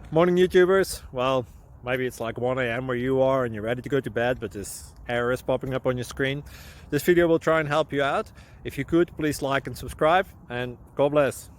Morning YouTubers. Well, maybe it's like 1 a.m. where you are and you're ready to go to bed, but this error is popping up on your screen. This video will try and help you out. If you could, please like and subscribe, and God bless.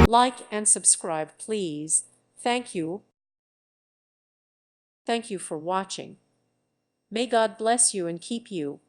Like and subscribe, please. Thank you. Thank you for watching. May God bless you and keep you.